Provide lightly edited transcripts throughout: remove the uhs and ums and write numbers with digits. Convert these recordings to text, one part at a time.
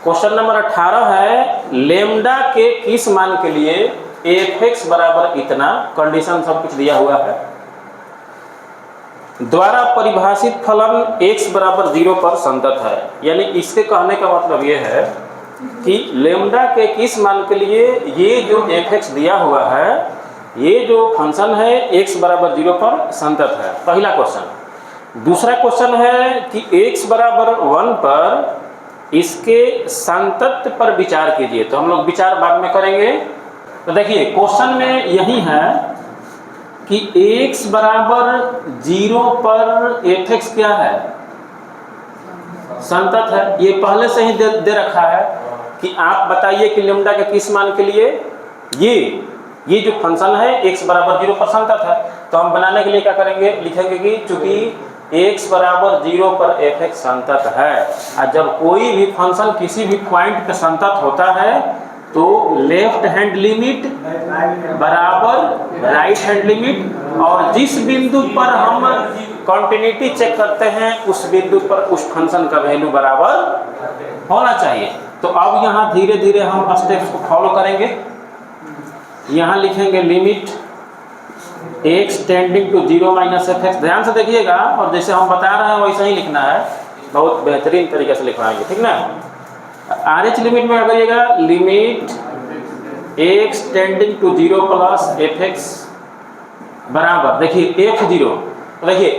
Question number 18 है lambda के किस मान के लिए f(x) बराबर इतना, कंडीशन सब कुछ दिया हुआ है, द्वारा परिभाषित फलन x बराबर 0 पर संतत है। यानी इसके कहने का मतलब ये है कि लेमडा के किस मान के लिए ये जो f(x) दिया हुआ है, ये जो फंक्शन है x बराबर 0 पर संतत है, पहला क्वेश्चन। दूसरा क्वेश्चन है कि x बराबर 1 पर इसके संतत पर विचार कीजिए। तो हम लोग विचार बाद में करेंगे। तो देखिए क्वेश्चन में यही है कि x बराबर 0 पर f(x) क्या है, संतत है। ये पहले से ही दे रखा है कि आप बताइए कि लेमडा के किस मान के लिए ये जो फंक्शन है x बराबर 0 पर संतत है। तो हम बनाने के लिए क्या करेंगे, लिखेंगे कि चूंकि x बराबर 0 पर f(x) संतत है, और जब कोई भी फंक्शन किसी भी पॉइंट पे संतत होता है तो लेफ्ट हैंड लिमिट बराबर राइट हैंड लिमिट, और जिस बिंदु पर हम कंटिन्यूटी चेक करते हैं उस बिंदु पर उस फंक्शन का वैल्यू बराबर होना चाहिए। तो अब यहाँ धीरे धीरे हम स्टेप्स को फॉलो करेंगे। यहाँ लिखेंगे limit x tending to 0 minus f(x), ध्यान से देखिएगा, और जैसे हम बता रहे हैं वैसे ही लिखना है, बहुत बेहतरीन तरीके से लिखवाएंगे, ठीक ना। RH लिमिट में करिएगा limit x tending to 0 plus f(x) बराबर, देखिए f0, देखिए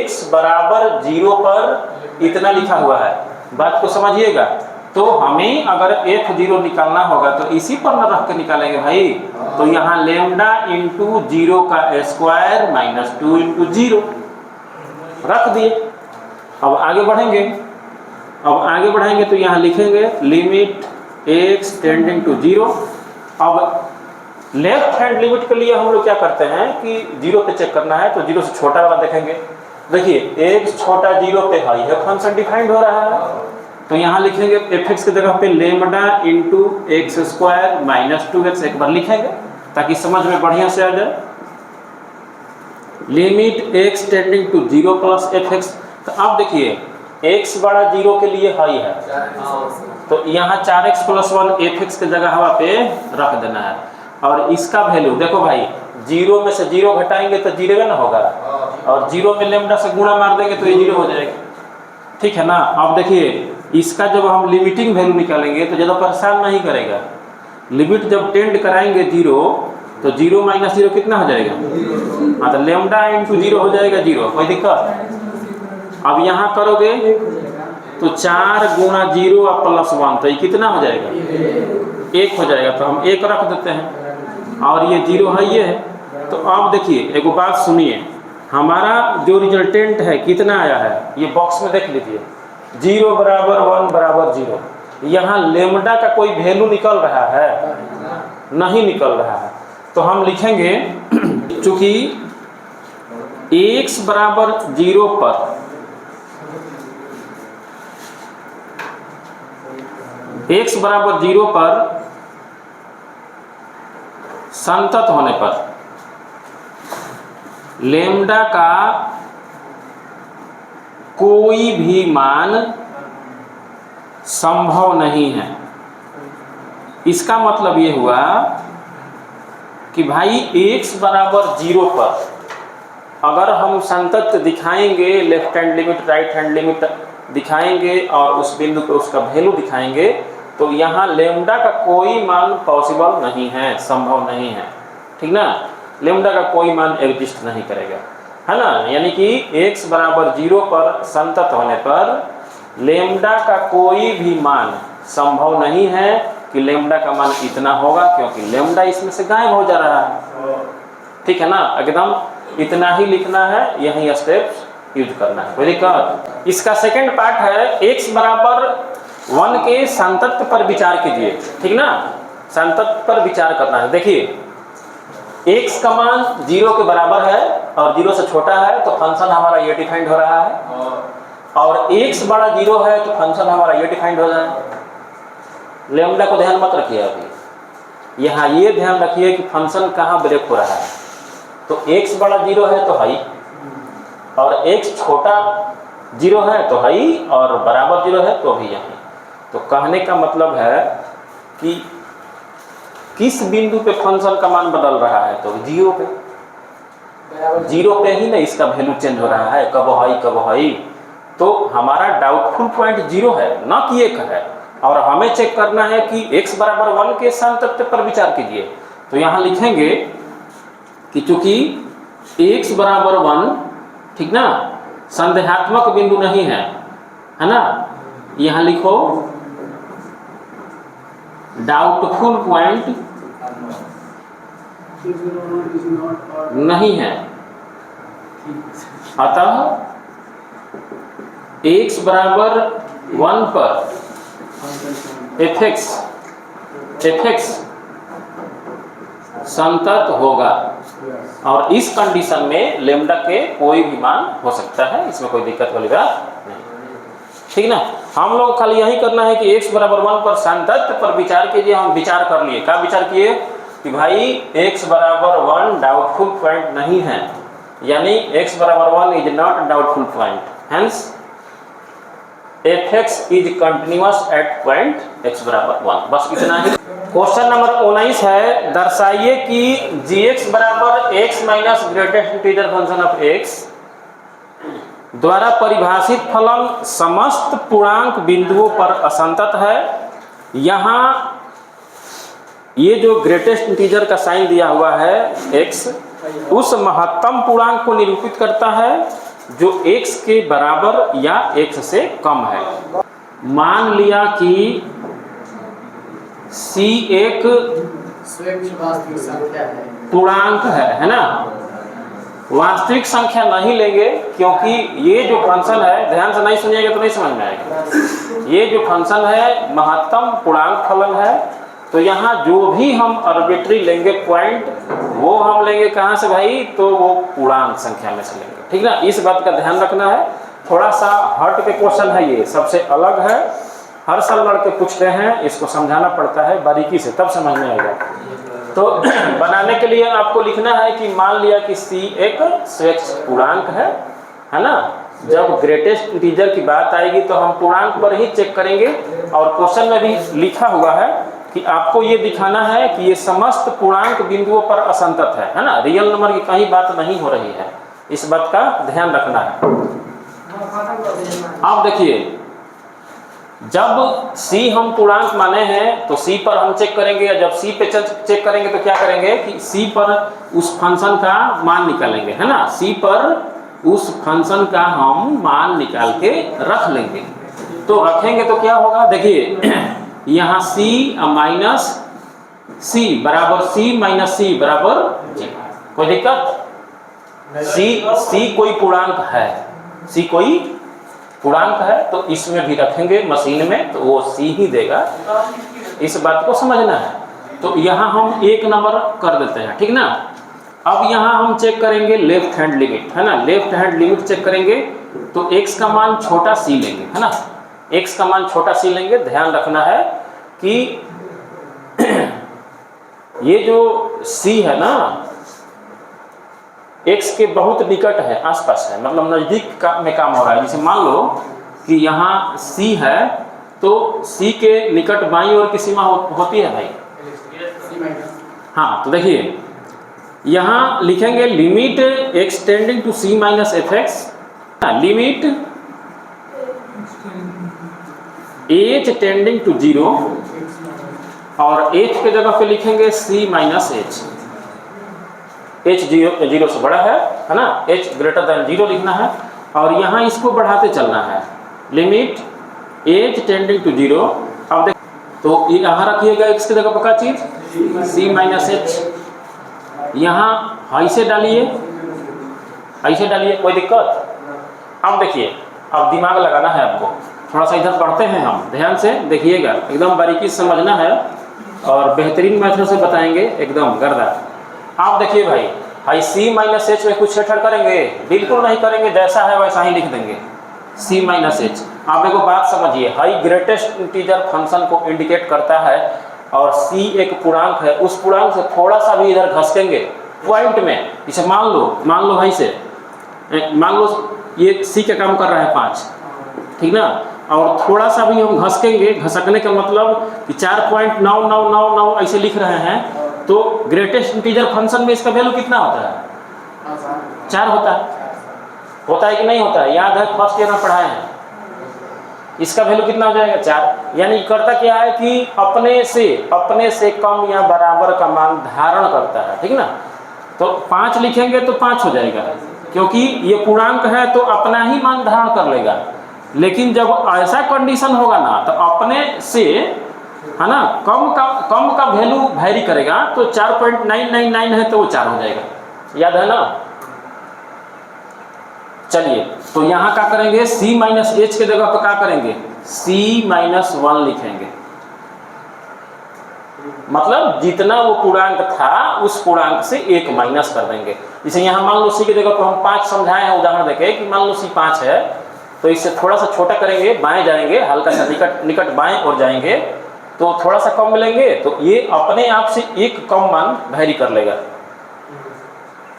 x बराबर 0 पर इतना लिखा हुआ है, बात को समझिएगा। तो हमें अगर f0 निकालना होगा तो इसी पर न रख के निकालेंगे भाई। तो यहाँ लेमडा इंटू 0 का स्क्वायर माइनस 2 इंटू 0 रख दिए। अब आगे बढ़ेंगे तो यहाँ लिखेंगे लिमिट x टेंडिंग टू 0। अब लेफ्ट हैंड लिमिट के लिए हम लोग क्या करते हैं कि 0 पे चेक करना है, तो 0 से छोटा वाला देखेंगे। देखिए x छोटा 0 पे है, यह फंक्शन डिफाइंड हो रहा है। तो यहाँ लिखेंगे f(x) की जगह पे lambda into x square minus 2x एक बार लिखेंगे ताकि समझ में बढ़िया से आ जाए। Limit x tending to 0 plus f(x)। तो अब देखिए x बड़ा 0 के लिए हाई है, तो यहाँ 4x प्लस 1 f(x) की जगह हवा पे रख देना है। और इसका वैल्यू देखो भाई, 0 में से 0 घटाएंगे तो 0 ना होगा, और 0 में लेमडा से गुणा मार देंगे तो ये 0 हो जाएगा, ठीक है ना। अब देखिए इसका जब हम लिमिटिंग वैल्यू निकालेंगे तो ज़्यादा परेशान नहीं करेगा। लिमिट जब टेंड कराएंगे 0, तो 0 माइनस 0 कितना हो जाएगा, हाँ, तो लेमडा इंटू 0 हो जाएगा 0, कोई दिक्कत। अब यहाँ करोगे तो 4 गुणा 0 और प्लस 1, तो ये कितना हो जाएगा, 1 हो जाएगा। तो हम 1 रख देते हैं, और ये 0 है ये है। तो अब देखिए एक बात सुनिए, हमारा जो रिजल्टेंट है कितना आया है, ये बॉक्स में देख लीजिए, 0 बराबर 1 बराबर 0। यहाँ लेमडा का कोई वैल्यू निकल रहा है, नहीं निकल रहा है। तो हम लिखेंगे चूंकि x बराबर 0 पर संतत होने पर लेमडा का कोई भी मान संभव नहीं है। इसका मतलब ये हुआ कि भाई x बराबर 0 पर अगर हम संतत दिखाएंगे, left hand limit right hand limit दिखाएंगे और उस बिंदु पर उसका वैल्यू दिखाएंगे, तो यहाँ लेमडा का कोई मान पॉसिबल नहीं है, संभव नहीं है, ठीक ना। लेमडा का कोई मान एग्जिस्ट नहीं करेगा, है ना। यानी कि x बराबर 0 पर संतत होने पर लेमडा का कोई भी मान संभव नहीं है कि लेमडा का मान इतना होगा, क्योंकि लेमडा इसमें से गायब हो जा रहा है, ठीक है ना। एकदम इतना ही लिखना है, यही स्टेप्स यूज करना है, कोई दिक्कत। इसका सेकंड पार्ट है x बराबर 1 के संतत पर विचार कीजिए, ठीक ना। संतत पर विचार करना है। देखिए x का मान 0 के बराबर है और 0 से छोटा है, तो फंक्शन हमारा ये डिफाइंड हो रहा है, और x बड़ा 0 है तो फंक्शन हमारा ये डिफाइंड हो जाए। लेमडा को ध्यान मत रखिए, अभी यहाँ ये ध्यान रखिए कि फंक्शन कहाँ ब्रेक हो रहा है। तो x बड़ा 0 है तो हाई, और x छोटा 0 है तो हाई, और बराबर 0 है तो भी यहीं। तो कहने का मतलब है कि किस बिंदु पे फंक्शन का मान बदल रहा है, तो जीरो पे, जीरो पे ही ना इसका वैल्यू चेंज हो रहा है, कब है। तो हमारा डाउटफुल पॉइंट जीरो है, ना कि 1 है, और हमें चेक करना है कि x बराबर 1 के स्थान तत्व पर विचार कीजिए। तो यहाँ लिखेंगे कि चूंकि x बराबर 1, ठीक ना, संदेहात्मक बिंदु नहीं है ना, यहाँ लिखो डाउटफुल पॉइंट नहीं है, अतः x बराबर 1 पर fx संतत होगा, और इस कंडीशन में लेम्डा के कोई भी मान हो सकता है, इसमें कोई दिक्कत वाली बात नहीं, ठीक ना। हम लोग खाली यही करना है कि x बराबर 1 पर संतत पर विचार कीजिए। हम विचार कर लिए, क्या विचार किए कि भाई x बराबर 1 डाउटफुल पॉइंट नहीं है, यानी x बराबर 1 is not doubtful point, hence fx is continuous at point x बराबर 1। बस इतना ही। क्वेश्चन नंबर 19 है, दर्शाइए कि gx बराबर x minus greatest integer function of x द्वारा परिभाषित फलन समस्त पूर्णांक बिंदुओं पर असंतत है। यहाँ ये जो ग्रेटेस्ट इंटीजर का साइन दिया हुआ है x, उस महत्तम पूर्णांक को निरूपित करता है जो x के बराबर या x से कम है। मान लिया कि c एक पूर्णांक है ना, वास्तविक संख्या नहीं लेंगे, क्योंकि ये जो फंक्शन है, ध्यान से नहीं सुनिएगा तो नहीं समझ में आएगा, ये जो फंक्शन है महत्तम पूर्णांक फलन है, तो यहाँ जो भी हम आर्बिट्री लेंगे पॉइंट, वो हम लेंगे कहाँ से भाई, तो वो पूर्णांक संख्या में से लेंगे, ठीक ना। इस बात का ध्यान रखना है। थोड़ा सा हट के क्वेश्चन है, ये सबसे अलग है, हर साल लड़के पूछते हैं, इसको समझाना पड़ता है बारीकी से, तब समझ में आएगा। तो बनाने के लिए आपको लिखना है कि मान लिया कि c एक स्वेच्छ पूर्णांक है ना। जब ग्रेटेस्ट इंटीजर की बात आएगी तो हम पूर्णांक पर ही चेक करेंगे, और क्वेश्चन में भी लिखा हुआ है कि आपको ये दिखाना है कि ये समस्त पूर्णांक बिंदुओं पर असंतत है ना, रियल नंबर की कहीं बात नहीं हो रही है, इस बात का ध्यान रखना है। अब देखिए, जब c हम पूर्णांक माने हैं तो c पर हम चेक करेंगे, या जब c पे चेक करेंगे तो क्या करेंगे कि c पर उस फंक्शन का मान निकालेंगे, है ना। c पर उस फंक्शन का हम मान निकाल के रख लेंगे। तो रखेंगे तो क्या होगा, देखिए यहाँ c माइनस c बराबर c माइनस c बराबर g, कोई दिक्कत। c कोई पूर्णांक है, c कोई पूर्णांक है, तो इसमें भी रखेंगे मशीन में तो वो c ही देगा, इस बात को समझना है। तो यहाँ हम 1 नंबर कर देते हैं, ठीक ना। अब यहाँ हम चेक करेंगे लेफ्ट हैंड लिमिट, है ना, लेफ्ट हैंड लिमिट चेक करेंगे तो x का मान छोटा c लेंगे, है ना, x का मान छोटा c लेंगे। ध्यान रखना है कि ये जो c है ना, x के बहुत निकट है, आसपास है, मतलब नज़दीक में काम हो रहा है। जैसे मान लो कि यहाँ c है, तो c के निकट बाईं ओर की सीमा होती है भाई, हाँ। तो देखिए यहाँ लिखेंगे limit x tending to c minus fx, limit h tending to 0, और h के जगह पे लिखेंगे c माइनस h, h 0 से बड़ा है ना, h ग्रेटर देन 0 लिखना है, और यहाँ इसको बढ़ाते चलना है, लिमिट h टेंडिंग टू 0। अब देख, तो ये यहाँ रखिएगा x की जगह पक्का चीज c माइनस h, यहाँ ऐसे डालिए, ऐसे डालिए, कोई दिक्कत। अब देखिए, अब दिमाग लगाना है आपको, थोड़ा सा इधर पढ़ते हैं हम, ध्यान से देखिएगा, एकदम बारीकी से समझना है, और बेहतरीन मेथड से बताएंगे, एकदम गर्दा। आप देखिए भाई c माइनस h में कुछ छेड़छाड़ करेंगे? बिल्कुल नहीं करेंगे, जैसा है वैसा ही लिख देंगे c माइनस h। आप देखो बात समझिए, हाई ग्रेटेस्ट इंटीजर फंक्शन को इंडिकेट करता है, और c एक पूर्णांक है, उस पूर्णांक से थोड़ा सा भी इधर घसकेंगे पॉइंट में, इसे मान लो भाई से, मान लो ये c का काम कर रहा है 5, ठीक ना, और थोड़ा सा भी हम घसकेंगे, घसकने का मतलब कि 4.9999 ऐसे लिख रहे हैं, तो ग्रेटेस्ट इंटीजर फंक्शन में इसका वैल्यू कितना होता है? 4 होता है कि नहीं होता है? याद है फर्स्ट ईयर में पढ़ाए हैं। इसका वैल्यू कितना हो जाएगा? 4। यानी करता क्या है कि अपने से कम या बराबर का मान धारण करता है, ठीक ना। तो 5 लिखेंगे तो 5 हो जाएगा, क्योंकि ये पूर्णांक है तो अपना ही मान धारण कर लेगा। लेकिन जब ऐसा कंडीशन होगा ना, तो अपने से, है ना, कम का वैल्यू वैरी करेगा, तो 4.999 है तो वो 4 हो जाएगा। याद है ना। चलिए, तो यहाँ क्या करेंगे? c माइनस एच के जगह पर क्या करेंगे? c-1 लिखेंगे। मतलब जितना वो पूर्णांक था उस पूर्णांक से 1 माइनस कर देंगे। जैसे यहाँ मान लो c के जगह पर हम 5 समझाए हैं उदाहरण देके कि मान लो c 5 है, तो इससे थोड़ा सा छोटा करेंगे, बाएं जाएंगे, हल्का सा निकट बाएं और जाएंगे तो थोड़ा सा कम मिलेंगे, तो ये अपने आप से 1 कम मान वैरी कर लेगा।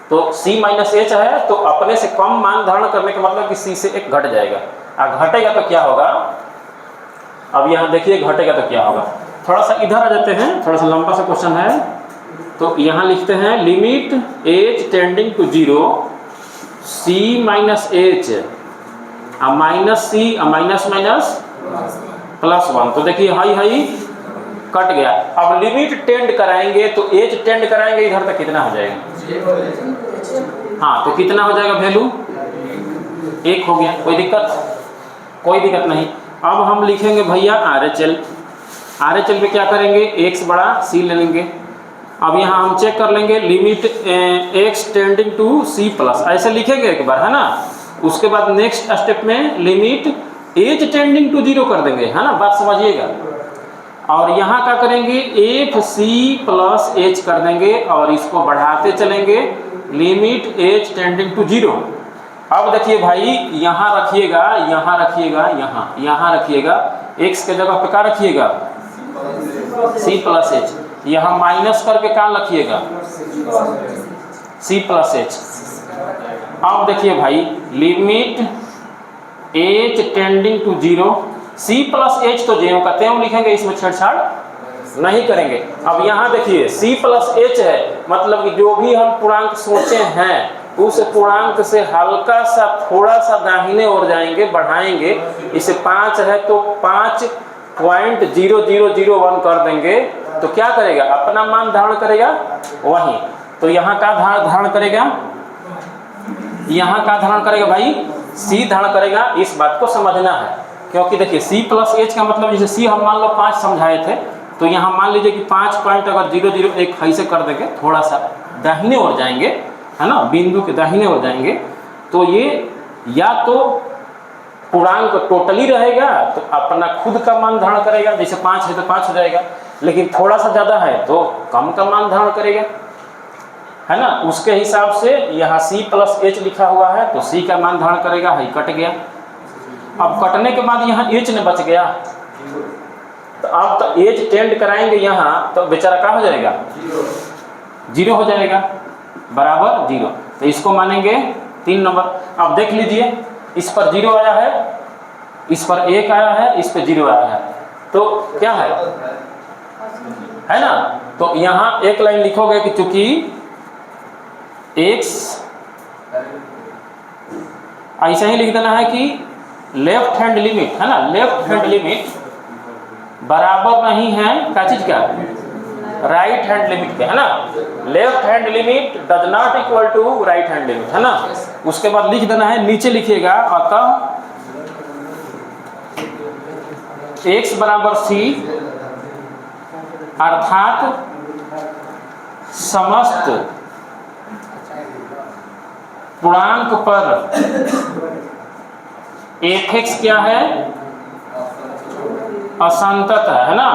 तो c माइनस एच है तो अपने से कम मान धारण करने का मतलब कि c से 1 घट जाएगा। घटेगा तो क्या होगा? अब यहाँ देखिए घटेगा तो क्या होगा। थोड़ा सा इधर आ जाते हैं, थोड़ा सा लंबा सा क्वेश्चन है, तो यहाँ लिखते हैं limit h tending to 0 c minus h minus c minus plus 1। तो देखिए हाई कट गया। अब लिमिट टेंड कराएंगे तो एज टेंड कराएंगे इधर तक कितना हो जाएगा? हाँ, तो कितना हो जाएगा वैल्यू? 1 हो गया। कोई दिक्कत नहीं। अब हम लिखेंगे भैया RHL पे क्या करेंगे? x बड़ा c ले लेंगे। अब यहाँ हम चेक कर लेंगे limit x tending to c plus, ऐसे लिखेंगे एक बार, है ना। उसके बाद नेक्स्ट स्टेप में लिमिट एज टेंडिंग टू 0 कर देंगे, है ना। बात समझिएगा। और यहाँ क्या करेंगे? FC प्लस h कर देंगे और इसको बढ़ाते चलेंगे लिमिट h टेंडिंग टू 0। अब देखिए भाई, यहाँ रखिएगा, यहाँ रखिएगा, x के जगह पे क्या रखिएगा? c plus h। यहाँ माइनस करके क्या रखिएगा? c plus h। अब देखिए भाई, limit h tending to 0, c plus h तो जो कहते हैं लिखेंगे, इसमें छेड़छाड़ नहीं करेंगे। अब यहाँ देखिए c प्लस h है, मतलब कि जो भी हम पूर्णांक सोचे हैं उस पूर्णांक से हल्का सा थोड़ा सा दाहिने ओर जाएंगे, बढ़ाएंगे। इसे 5 है तो 5.0001 कर देंगे, तो क्या करेगा? अपना मान धारण करेगा वही। तो यहाँ का धारण करेगा? यहाँ का धारण करेगा भाई? c धारण करेगा। इस बात को समझना है, क्योंकि देखिए c प्लस h का मतलब जैसे c हम मान लो 5 समझाए थे, तो यहाँ मान लीजिए कि 5.001 ऐसे कर देंगे, थोड़ा सा दाहिने ओर जाएंगे, है ना, बिंदु के दाहिने ओर जाएंगे, तो ये या तो पूर्णांक टोटली रहेगा तो अपना खुद का मान धारण करेगा, जैसे 5 है तो 5 हो जाएगा, लेकिन थोड़ा सा ज़्यादा है तो कम का मान धारण करेगा, है ना। उसके हिसाब से यहाँ c प्लस h लिखा हुआ है तो c का मान धारण करेगा, है कट गया। अब कटने के बाद यहाँ h ने बच गया, तो अब तो h टेंड कराएंगे यहाँ, तो बेचारा क्या हो जाएगा? 0 हो जाएगा, बराबर 0। तो इसको मानेंगे 3 नंबर। अब देख लीजिए, इस पर 0 आया है, इस पर 1 आया है, इस पर 0 आया है, तो क्या है ना। तो यहाँ एक लाइन लिखोगे कि चूंकि x, ऐसा ही लिख देना है कि लेफ्ट हैंड लिमिट, है ना, लेफ्ट हैंड लिमिट बराबर नहीं है क्या चीज का? राइट हैंड लिमिट के, है ना। Left hand limit does not equal to right hand limit, है ना। उसके बाद लिख देना है, नीचे लिखिएगा अतः x बराबर c, अर्थात समस्त पूर्णांक पर fx क्या है? असंतत है ना।